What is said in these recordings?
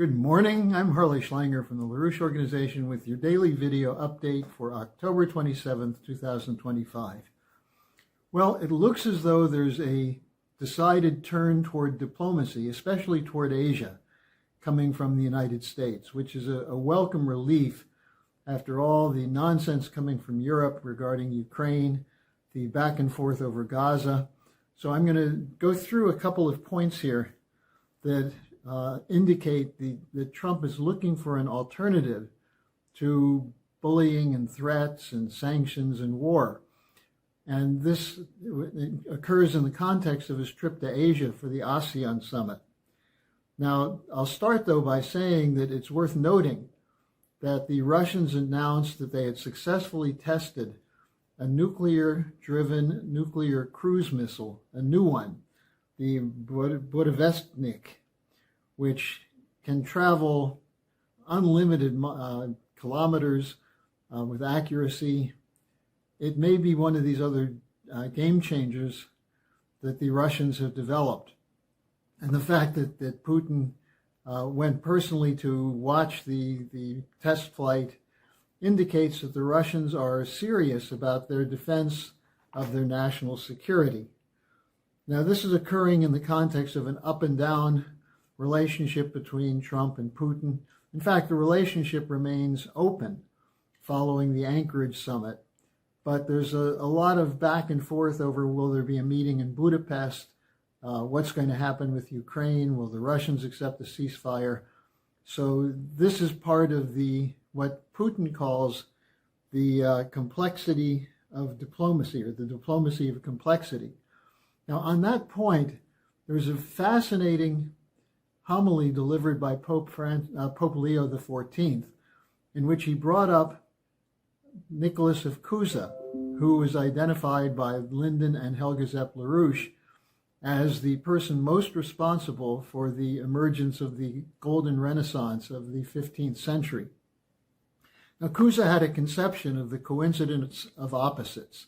Good morning. I'm Harley Schlanger from the LaRouche Organization with your daily video update for October 27th, 2025. Well, it looks as though there's a decided turn toward diplomacy, especially toward Asia, coming from the United States, which is a welcome relief after all the nonsense coming from Europe regarding Ukraine, the back and forth over Gaza. So I'm going to go through a couple of points here that indicate that Trump is looking for an alternative to bullying and threats and sanctions and war. And this occurs in the context of his trip to Asia for the ASEAN summit. Now, I'll start, though, by saying that it's worth noting that the Russians announced that they had successfully tested a nuclear-driven nuclear cruise missile, a new one, the Budavestnik, which can travel unlimited kilometers with accuracy. It may be one of these other game changers that the Russians have developed. And the fact that Putin went personally to watch the test flight indicates that the Russians are serious about their defense of their national security. Now, this is occurring in the context of an up and down relationship between Trump and Putin. In fact, the relationship remains open following the Anchorage summit, but there's a lot of back and forth over will there be a meeting in Budapest, what's going to happen with Ukraine, will the Russians accept the ceasefire. So this is part of what Putin calls the complexity of diplomacy, or the diplomacy of complexity. Now, on that point, there's a fascinating homily delivered by Pope Leo XIV, in which he brought up Nicholas of Cusa, who was identified by Lyndon and LaRouche as the person most responsible for the emergence of the Golden Renaissance of the 15th century. Now, Cusa had a conception of the coincidence of opposites.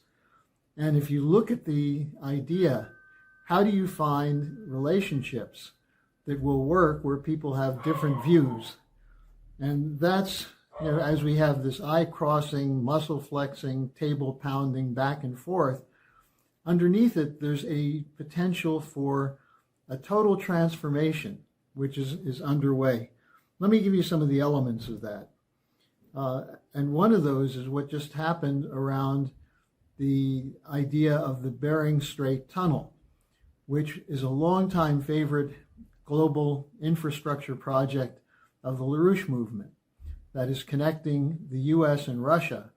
And if you look at the idea, how do you find relationships that will work where people have different views? And that's, as we have this eye-crossing, muscle-flexing, table-pounding back and forth, underneath it, there's a potential for a total transformation, which is underway. Let me give you some of the elements of that. And one of those is what just happened around the idea of the Bering Strait tunnel, which is a longtime favorite global infrastructure project of the LaRouche movement that is connecting the U.S. and Russia,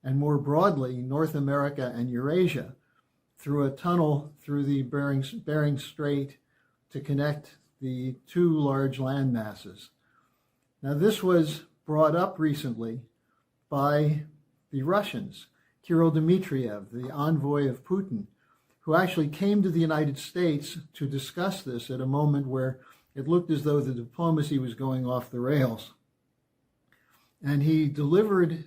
and more broadly, North America and Eurasia, through a tunnel through the Bering Strait to connect the two large land masses. Now, this was brought up recently by the Russians, Kirill Dmitriyev, the envoy of Putin, who actually came to the United States to discuss this at a moment where it looked as though the diplomacy was going off the rails. And he delivered,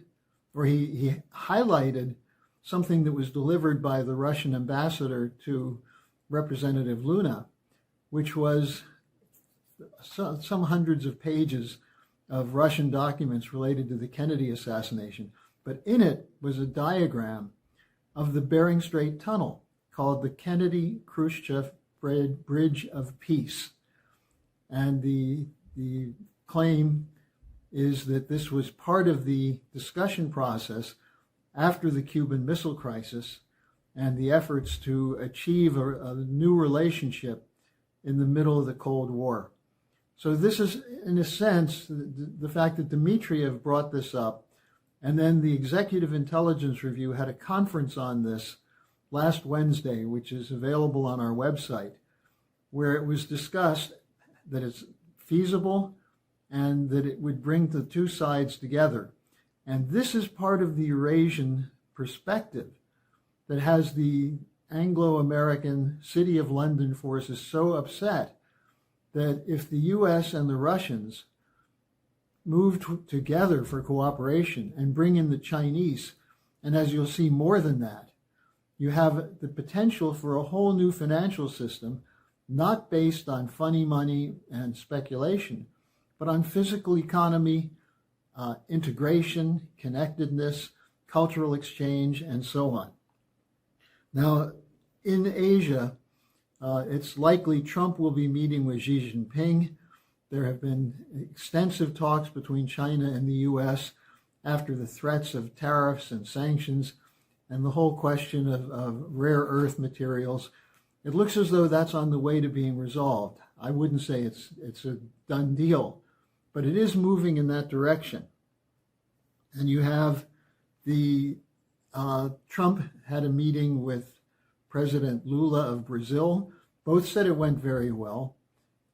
or he highlighted something that was delivered by the Russian ambassador to Representative Luna, which was some hundreds of pages of Russian documents related to the Kennedy assassination. But in it was a diagram of the Bering Strait tunnel called the Kennedy-Khrushchev Bridge of Peace. And the claim is that this was part of the discussion process after the Cuban Missile Crisis and the efforts to achieve a new relationship in the middle of the Cold War. So this is, in a sense, the fact that Dmitriev brought this up, and then the Executive Intelligence Review had a conference on this last Wednesday, which is available on our website, where it was discussed that it's feasible and that it would bring the two sides together. And this is part of the Eurasian perspective that has the Anglo-American City of London forces so upset that if the U.S. and the Russians move together for cooperation and bring in the Chinese, and as you'll see more than that, you have the potential for a whole new financial system, not based on funny money and speculation, but on physical economy, integration, connectedness, cultural exchange, and so on. Now, in Asia, it's likely Trump will be meeting with Xi Jinping. There have been extensive talks between China and the U.S. after the threats of tariffs and sanctions and the whole question of rare earth materials. It looks as though that's on the way to being resolved. I wouldn't say it's a done deal, but it is moving in that direction. And you have Trump had a meeting with President Lula of Brazil. Both said it went very well.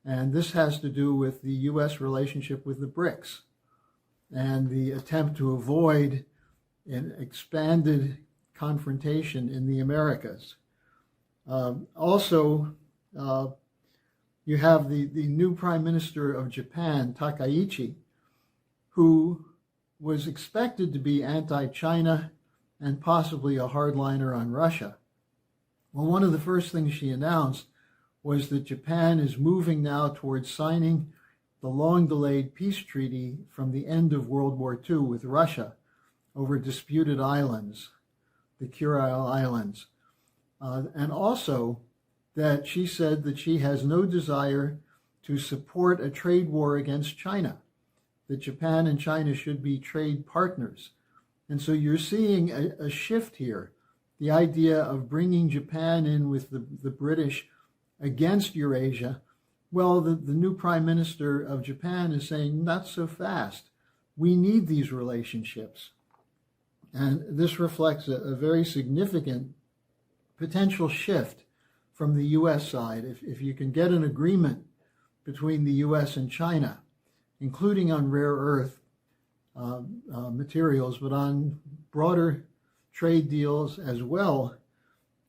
And this has to do with the U.S. relationship with the BRICS and the attempt to avoid an expanded confrontation in the Americas. Also, you have the new Prime Minister of Japan, Takaichi, who was expected to be anti-China and possibly a hardliner on Russia. Well, one of the first things she announced was that Japan is moving now towards signing the long-delayed peace treaty from the end of World War II with Russia over disputed islands, the Kuril Islands. And also that she said that she has no desire to support a trade war against China, that Japan and China should be trade partners. And so you're seeing a shift here, the idea of bringing Japan in with the British against Eurasia. Well, the new Prime Minister of Japan is saying, not so fast. We need these relationships. And this reflects a very significant potential shift from the U.S. side. If you can get an agreement between the U.S. and China, including on rare earth materials, but on broader trade deals as well,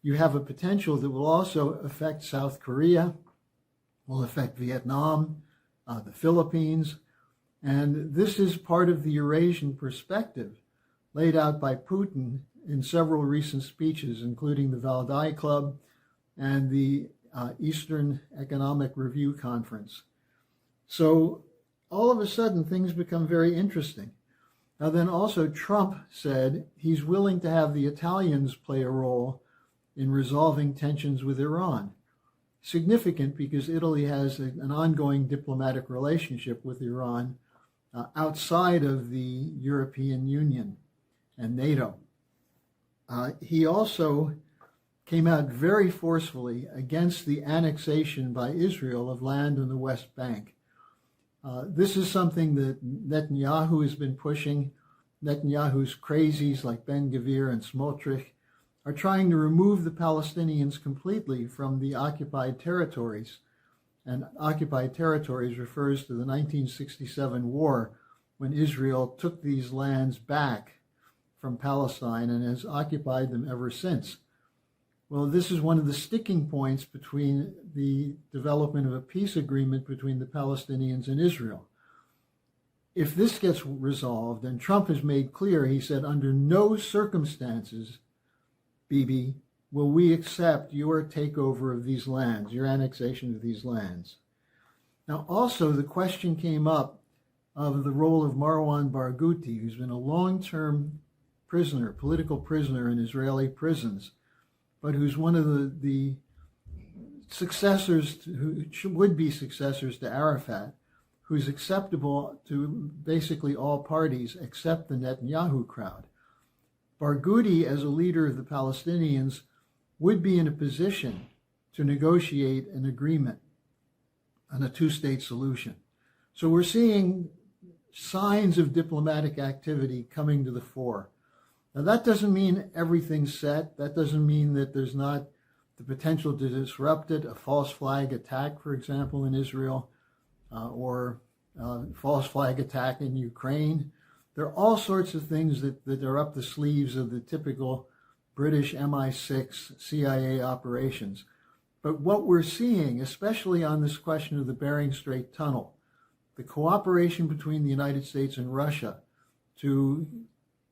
you have a potential that will also affect South Korea, will affect Vietnam, the Philippines. And this is part of the Eurasian perspective laid out by Putin in several recent speeches, including the Valdai Club and the Eastern Economic Review Conference. So all of a sudden, things become very interesting. Now then also Trump said he's willing to have the Italians play a role in resolving tensions with Iran. Significant because Italy has an ongoing diplomatic relationship with Iran outside of the European Union and NATO. He also came out very forcefully against the annexation by Israel of land in the West Bank. This is something that Netanyahu has been pushing. Netanyahu's crazies like Ben-Gvir and Smotrich are trying to remove the Palestinians completely from the occupied territories. And occupied territories refers to the 1967 war when Israel took these lands back from Palestine and has occupied them ever since. Well, this is one of the sticking points between the development of a peace agreement between the Palestinians and Israel. If this gets resolved, and Trump has made clear, he said, under no circumstances, Bibi, will we accept your takeover of these lands, your annexation of these lands. Now, also, the question came up of the role of Marwan Barghouti, who's been a long-term prisoner, political prisoner in Israeli prisons, but who's one of the successors, who would be successors to Arafat, who's acceptable to basically all parties except the Netanyahu crowd. Barghouti, as a leader of the Palestinians, would be in a position to negotiate an agreement on a two-state solution. So we're seeing signs of diplomatic activity coming to the fore. Now, that doesn't mean everything's set. That doesn't mean that there's not the potential to disrupt it, a false flag attack, for example, in Israel, or false flag attack in Ukraine. There are all sorts of things that are up the sleeves of the typical British MI6 CIA operations. But what we're seeing, especially on this question of the Bering Strait tunnel, the cooperation between the United States and Russia to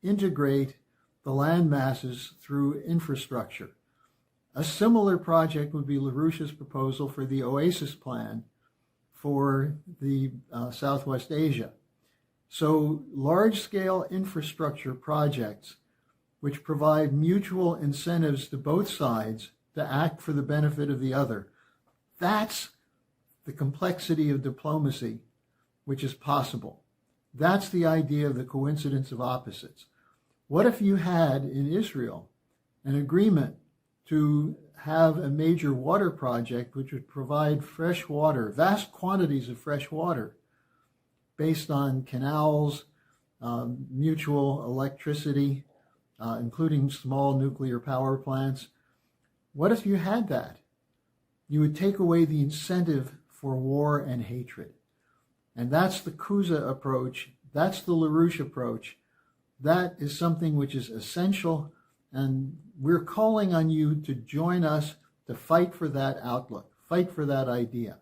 integrate the land masses through infrastructure. A similar project would be LaRouche's proposal for the Oasis Plan for the Southwest Asia. So large-scale infrastructure projects which provide mutual incentives to both sides to act for the benefit of the other. That's the complexity of diplomacy which is possible. That's the idea of the coincidence of opposites. What if you had in Israel an agreement to have a major water project which would provide fresh water, vast quantities of fresh water, based on canals, mutual electricity, including small nuclear power plants? What if you had that? You would take away the incentive for war and hatred. And that's the Cusa approach. That's the LaRouche approach. That is something which is essential, and we're calling on you to join us to fight for that outlook, fight for that idea.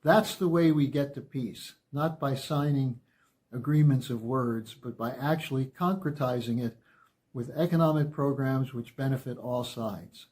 That's the way we get to peace, not by signing agreements of words, but by actually concretizing it with economic programs which benefit all sides.